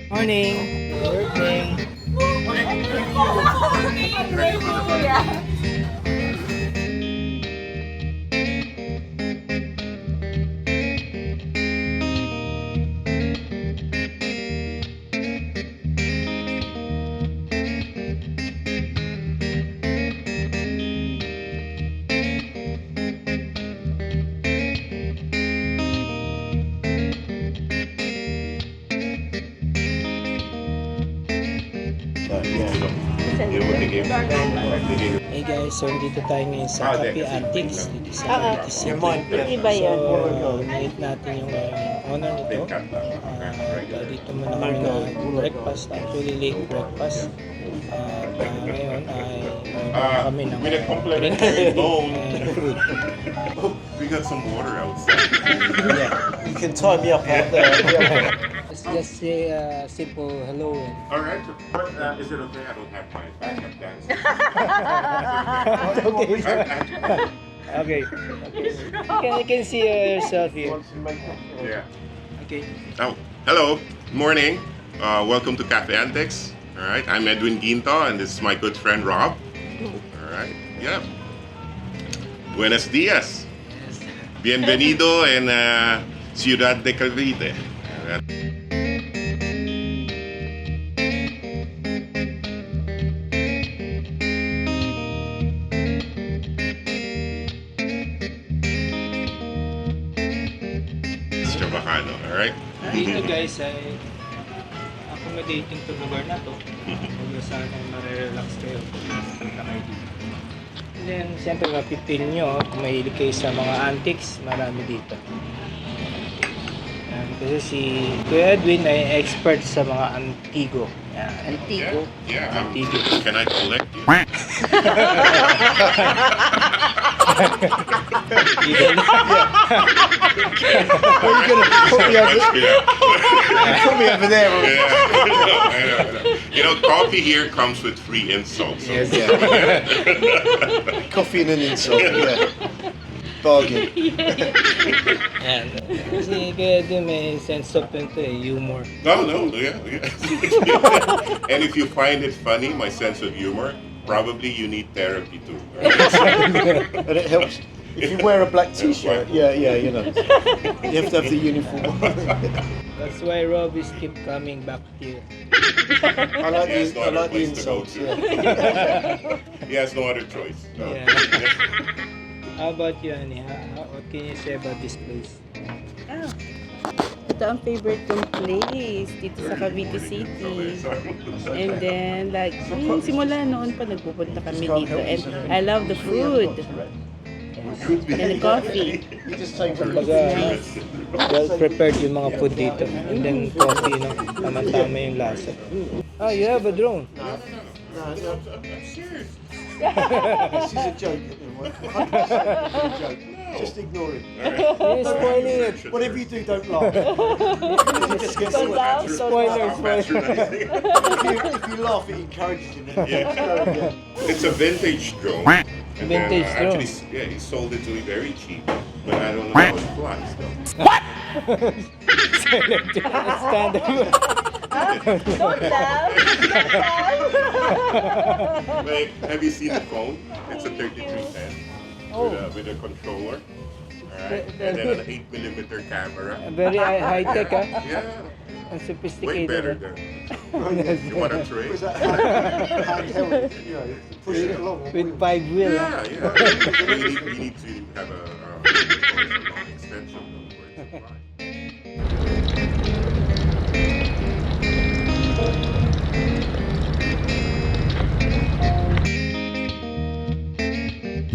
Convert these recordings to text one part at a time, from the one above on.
Morning. Morning. Hey guys, so dito tayo ngayon sa Cafe Antiques dito sa Cavite City. Iba yan. So, meet natin yung owner nito. Dito muna kami na breakfast, actually late breakfast. At ngayon ay kami ng drink and food. We got some water outside. Yeah, you can tie me up out there. Let's just say simple hello. All right. But is it okay? I don't have my backup dancer. Okay. You can see yourself here. Yeah. Okay. Oh, hello. Morning. Welcome to Cafe Antics. All right. I'm Edwin Ginto, and this is my good friend Rob. All right. Yeah. Buenos dias. Bienvenido en Ciudad de Cavite. All right. Chabacano, all right? Dito guys ay accommodating to lugar na to. Kung saan ay marirelax kayo punta kayo dito. And then, siyempre mapipil nyo kung mahilig kayo sa mga antiques, marami dito. Kasi si Kuya Edwin ay expert sa mga antigo. Yan. Antigo. Yeah. Antigo. Can I collect you? Put me over there. I know. You know, coffee here comes with free insults. So. Yes. Coffee and an insult. Yeah. Bargain. Yan. Kasi Kuya Edwin may sense of humor. No, yeah. And if you find it funny, my sense of humor, probably you need therapy too. Right? And it helps. If you wear a black t-shirt, you know. You have to have the uniform. That's why Rob is keep coming back here. I like He has no other the place to go insults. to. Yeah. He has no other choice. No. Yeah. How about you, Annie? What can you say about this place? Ito ang favorite kong place dito sa Cavite City. And then, like, simula noon pa nagpupunta kami dito. And I love the food. And the coffee. You just take from Kumbaga, well prepared yung mga food dito. And then coffee, no? Tama-tama yung lasa. Ah, you have a drone. No. I'm serious. This is a joke. 100% a joke. Just ignore it. You're spoiling it. Whatever you do, don't laugh. It just gets Don't laugh, don't Spoiler, laugh. if you laugh, it encourages you. Yeah. It's a vintage drone. And Vintage drone. Actually, yeah, he sold it to me very cheap. But I don't know how it flies though. Standard. Don't laugh. Like, have you seen the phone? It's a 3310 with a controller. Alright. And then an 8mm camera. Very high-tech, ah. Yeah. Ang Way sophisticated. better ah. than. You want to trade? Was that handheld? You know, push it along. With 5 wheel. Yeah, yeah. You need to have a long extension for it to fly.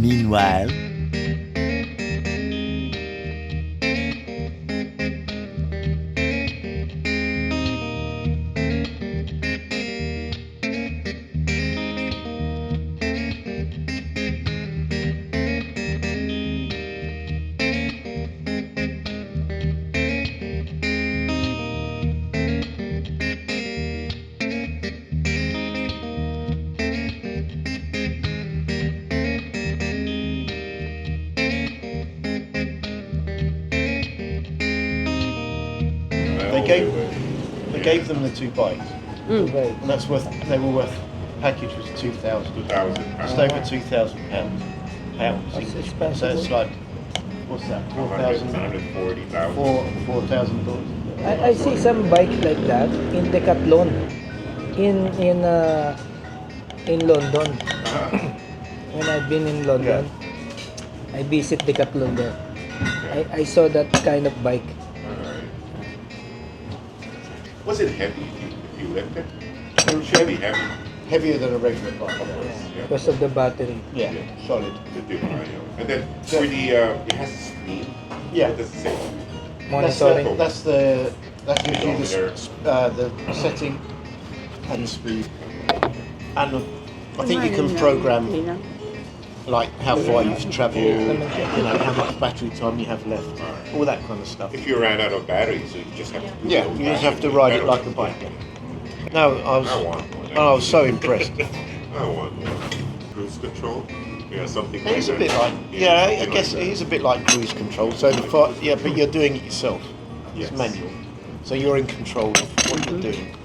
Meanwhile, They gave gave them the 2 bikes, Right. and that's worth. They were worth. Package was 2,000. 2,000 Just pounds. over 2,000 pounds. That's English. expensive. So it's like, what's that? 4,000. 140,000. $4,000. I see some bike like that in Decathlon in London. When I've been in London, I visit Decathlon there. I saw that kind of bike. Alright. Was it heavy if you lift it? It should be heavy. Heavier than a regular bike. Yeah. Because of the battery. Yeah, solid. And then for the it has a screen. Yeah. What does it say? Monitoring. That's usually the setting and the speed. And I think you can program like how far you've travelled, you know, how much battery time you have left, all that kind of stuff. If you ran out of battery, so you just have to. Yeah, you just have to ride it like a bike. No, I want one. was so impressed. I want one. Cruise control. Yeah, something. It is a like bit that. like, yeah, I something guess like it that. is a bit like cruise control. So yeah, but you're doing it yourself. Yes. It's manual, so you're in control of what you're doing.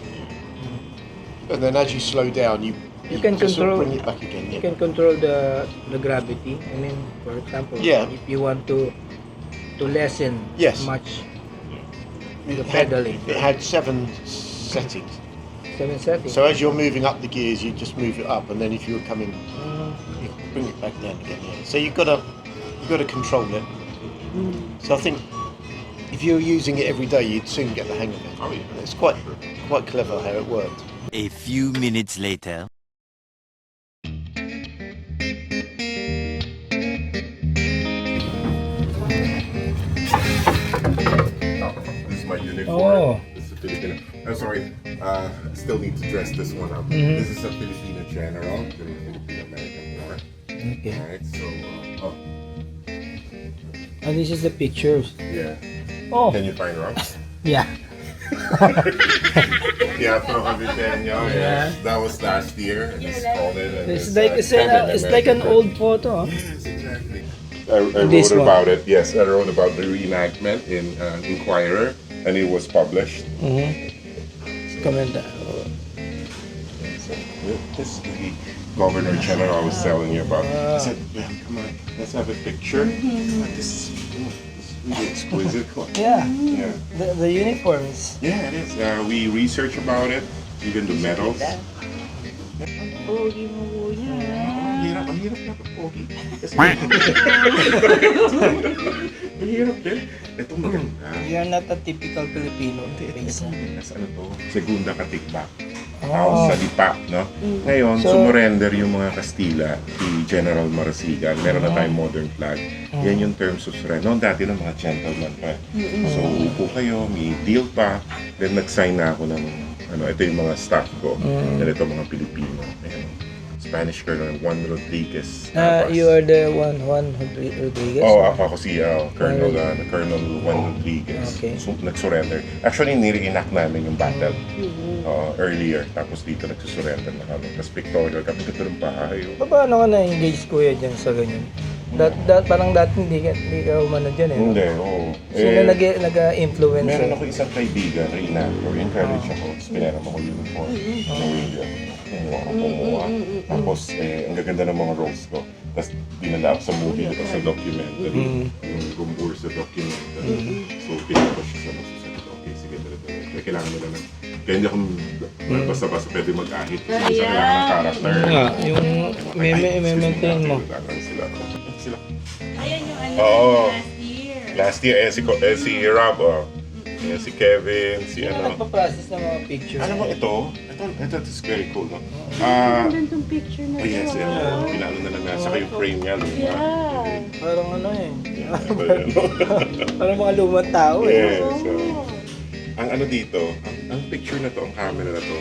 And then as you slow down, you can just sort of control- bring it back again. You Yeah. can control the gravity. I mean, for example, Yeah. if you want to lessen Yes. much It the had- pedaling. It had 7 settings. 7 settings. So as you're moving up the gears, you just move it up, and then if you're coming, Mm, you bring it back down again. Yeah. So you've got to control it. So I think if you're using it every day, you'd soon get the hang of it. Oh, yeah. It's quite clever how it worked. A few minutes later. This is my uniform. Oh. This is a Filipino. I'm sorry. I still need to dress this one up. Mhm. This is a Filipino general during the Philippine-American War. okay. Alright, so And this is the pictures. yeah. Oh, Can you find Rob? yeah. Yeah, from Javipeño. Yeah. Yeah. That was last year. And it's called it. And It's like it's like an old photo. Huh? Yes, exactly. I This wrote one. about it. Yes, I wrote about the reenactment in Inquirer, and it was published. Comment. This is the Governor General I was telling you about. I Ah. said, "Man, come on, let's have a picture." This is really exquisite. Yeah, Yeah, the uniforms. yeah, it is. We research about it, even the medals. Pogi mo kuya. Ang hirap na pogi. Kasi mahirap din. Ito maganda. You're not a typical Filipino face. Nas ano to? Segunda Katikbak. Oh. House sa Lipa, no? Ngayon, So- sumurrender yung mga Kastila, si General Marasigan. Meron na tayong modern flag. Yan yung terms of surrender. Noon dati ng mga gentleman pa. So, upo kayo, may deal pa. Then, nag-sign na ako ng, ito yung mga staff ko. Then, ito mga Pilipino. Ayan. Spanish Colonel Juan Rodriguez. You are the Juan Rodriguez? Oh, ako si Colonel Juan Rodriguez. Okay. So, nag-surrender. Actually, nire-enact namin yung battle earlier. Tapos dito nagsusurrender na kami. Tapos pictorial kami. Ito ng bahay. Paano ka na-engage kuya dyan sa ganyan? Parang dati hindi ka umano dyan eh. Hindi, oo. Sino nag-influence? Meron ako isang kaibigan, reenactor. Encourage ako. Tapos pinaram ako uniform. Nawili ako. Kumuha. Tapos, ang gaganda ng mga roles ko. Tapos, dinala ako sa movie ito sa documentary. Yung Gumbur sa documentary. So, pinapa siya sa nasusunod. Okay, sige, talaga. Kaya kailangan mo naman. Kaya hindi ako basta-basta pwede mag-ahit. Kasi isa kailangan ng character. Yung maintain mo. Sila. Ayan yung ano Oo. last year. Last year, si Rob, si Kevin, si Sino ano. nagpa-process ng mga pictures? Alam mo ito is very cool, no? Ganda tong picture na Oh yes, to. pinalo na lang nasa kayo frame niya, luma. Yeah. Parang ano eh. Yeah, Parang mga lumang tao eh. yeah, so, ang ano dito, ang picture na to, ang camera na to,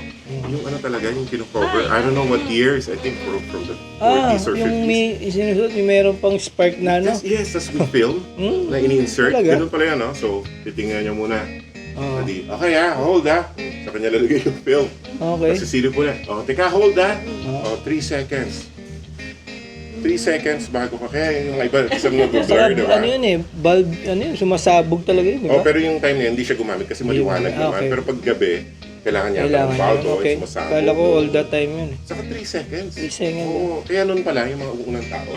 yung ano talaga, yung kino-cover, I don't know what years, I think from the 40s or 50s. Yung may isinusunod, yung meron pang spark na ano. Yes, tas we film, na ini-insert, Talaga? ganun pala yan, no? So, titingnan niya muna. Oh. Adi, okay hold sa kanya lalagay yung film. Okay. Tapos sisilip mo na, teka, hold 3 seconds. 3 seconds bago ka, kaya yung iba, isang nag-blur, Saka, di ba? ano yun eh, bulb, ano yun, sumasabog talaga yun, di ba? Pero yung time na yun, hindi siya gumamit kasi maliwanag Ah, naman. okay. Pero pag gabi, Kailangan niya Kailangan ng baldo, yun. Okay. sumasabog. Kala ko all the time yun eh. Saka 3 seconds. 3 seconds. Oo, kaya nun pala yung mga unang tao.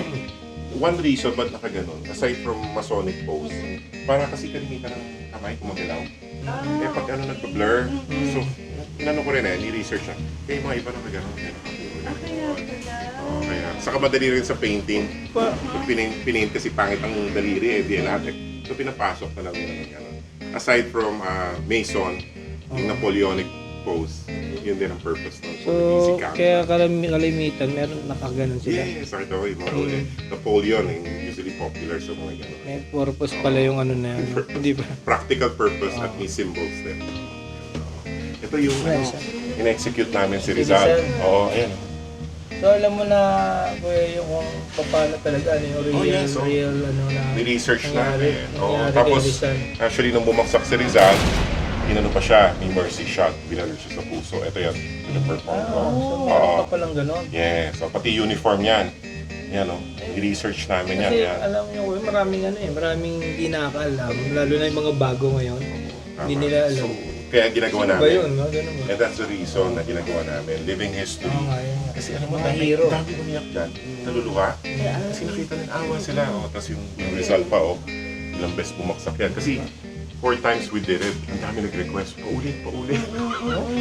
One reason ba't nakaganon, aside from Masonic pose, para kasi kalimitan ng kamay kumagalaw. Eh pag ano nagpa-blur, so inano ko rin ni-research na, kaya yung mga iba nakaganon. Kaya, saka madali rin sa painting. Pa, Pag pinaint kasi pangit ang daliri, di natin. So pinapasok na lang yun ng gano'n. Aside from Mason, yung Napoleonic pose, yun din ang purpose nun. so, Easy count. kaya kalimitan, meron nakaganon sila. Yes, sakit ako yung mga uli. Napoleon, yung usually popular sa mga gano'n. May purpose pala yung ano na yan. Hindi ba? Practical purpose at may symbols din. Ito yung Nice, in-execute namin si Si Rizal. Rizal. Oo, ayan. So, alam mo na, kuya, yung kung paano talaga, ano yung real, Oh, yes, oh. real, ano na, Ni-research nangyari, namin. Oo, nangyari tapos, kay Rizal. actually, nung bumagsak si Rizal, inano pa siya, may mercy shot, binalo siya sa puso. Ito yan, pinaperform ko. So, meron pa palang ganon. Yes, so pati uniform yan. Yan o, i-research namin yan. Kasi Yan. alam niyo, kuya, maraming ano eh, maraming hindi nakakaalam, lalo na yung mga bago ngayon. Hindi Tama. nila alam. So, kaya ginagawa Sino namin. ba yun? No? Ganun ba? And that's the reason na ginagawa namin. Living history. Oo nga, yun nga. Kasi alam mo, Mga hero. dami umiyak dyan. Naluluha. Kasi nakita ng awa sila. O, tapos yung result pa, o, ilang beses bumagsak yan. Kasi 4 times we did it. Ang dami nag-request, paulit.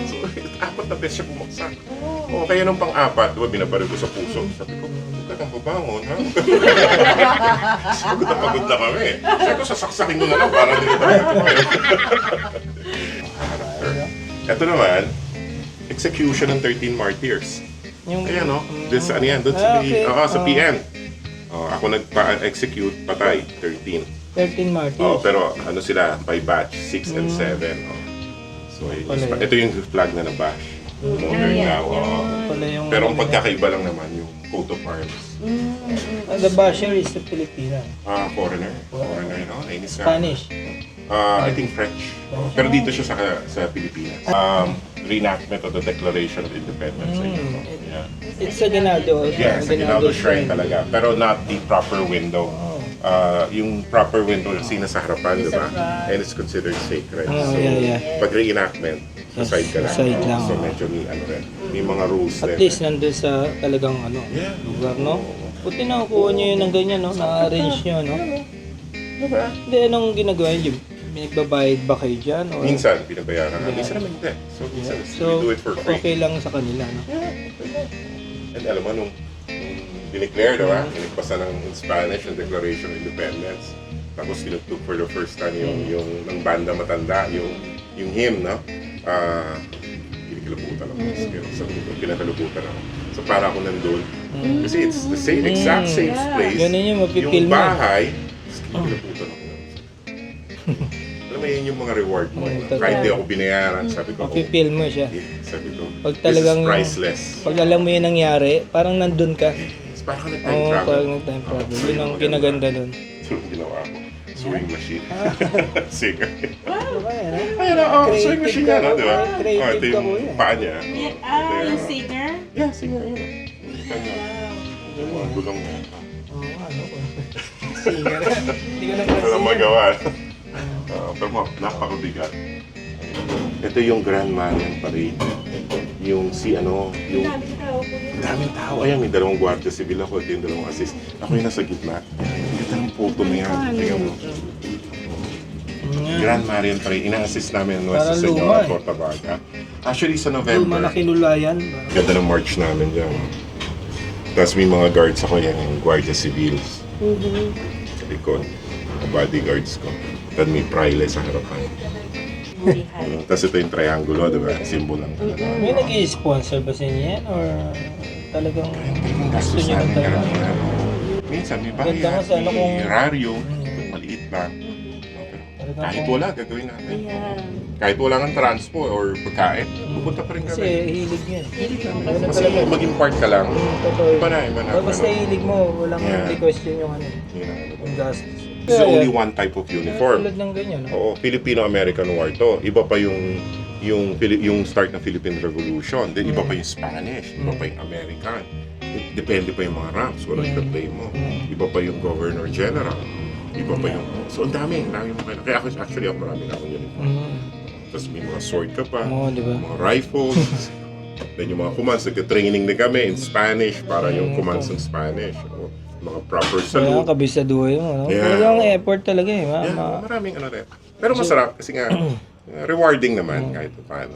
So, 4 na beses siya bumagsak. O, kaya nung pang-4, diba, binabaril ko sa puso. Sabi ko, huwag ka nang babangon, ha? Pagod na kami. Sabi ko, sasaksakin mo na lang para hindi tayo. Ito naman, execution ng 13 martyrs. Yung, Ayan, no? Doon sa ano yan? Doon sa, sa PN. Ako nagpa-execute, patay, 13. 13 martyrs. Pero ano sila, by batch, 6 and 7. So, ito yung flag na na-bash. Modern now. Pala yung, Pero ang pagkakaiba lang naman, yung coat of arms. the basher is the Filipina. Foreigner, no? Nainis na. Spanish. I think French. Pero dito siya sa Pilipinas. Reenactment of the Declaration of Independence. Yeah. It's a Ginaldo. Yes, sa Ginaldo Shrine talaga. Pero not the proper window. Yung proper window kasi nasa harapan, di ba? And it's considered sacred. Oh, So, yeah. pag reenactment, sa Yes, side ka lang. sa side lang, So, oh. medyo may mga rules At din. least nandun sa talagang ano, Yeah. lugar, no? Buti na kuha nyo yun ng ganyan, no? Na-arrange nyo, no? Diba? Hindi, anong ginagawa nyo? Nagbabayad ba kayo dyan? Or, Minsan, pinabayaran ka. Minsan naman hindi. So, minsan, so, we do it for free. okay lang sa kanila, no? And alam mo, nung dineclare, diba? Inigpasan ng Spanish yung Declaration of Independence. Tapos tinutug for the first time yung ng banda matanda, yung hymn, no? Kinikilabutan ako. So, pinakalubutan ako. So, para ako nandun. Kasi it's the same, exact same place. Ganun yung mapipil Yung mo. bahay, kinikilabutan ako. Alam mo, yun yung mga reward mo. Kahit di ako binayaran, sabi ko, Mapipil mo siya. sabi ko, Pag talagang- this is priceless. Pag alam mo yung nangyari, parang nandun ka. It's parang ka nag-time Oo, travel. parang nag-time travel. Yun ang kinaganda dun. So, yung ginawa ko. Sewing machine. Singer. Ayan, ha? Ayun na, sewing machine ka, yan, no, di ba? creative Ito ka, yung kuya. paa niya. Yung singer? Yeah, singer yun. Kanya. Yung mga gulong niya. Oo, ano ko. Singer. Hindi ko na Walang magawa. Pero napakabigat. Ito yung Grand Marian Parade. Yung yung daming tao. Ayan, may 2 gwardiya civil ako, ito yung 2 assist. Ako yung nasa gitna. Ito yung photo na yan. Tingnan mo. Grand Marian Parade, ina-assist namin ng Nuestra Parang Senora luma, eh. Portabaga. Actually, sa Luma November, na kinulayan. ganda ng march namin dyan. Tapos may mga guards ako yan, yung Guardia Civils. Sa likod, mga bodyguards ko. Then may praile sa harapan. Tapos ito yung triangulo, diba? Symbol ng May nag-i-sponsor ba sa inyo yan? Or talagang gusto gastos nyo lang namin talaga? karamihan. Minsan may Ganda bayad, kasi, ano may kung- eraryo, maliit lang. Talagang Kahit kung- wala, gagawin natin. Kahit wala ng transpo or pagkain, pupunta pa rin Kasi kami. hilig yan. Kasi maging part ka lang, Totoo. iba na. Basta hilig mo, walang Yeah. hindi question yung ano, Yun ang ano. yung gastos. This is only one type of uniform. Tulad ng ganyan, no? Oo, Filipino-American War to. Iba pa yung start ng Philippine Revolution. Then iba pa yung Spanish, iba pa yung American. Depende pa yung mga ranks, walang play mo. Iba pa yung Governor General. Iba pa yung... So, ang dami mo. Kaya ako, actually, ako marami na akong uniform. Mm. So, Tapos may mga sword ka pa, Oo, di ba? mga rifles. Then yung mga commands, nagka-training na kami in Spanish para yung commands ng Spanish. O, mga proper Kaya salute. kabisaduhin mo, no? Yeah. Talagang effort talaga eh. Yeah, maraming ano rin. Pero masarap kasi nga, rewarding naman kahit paano.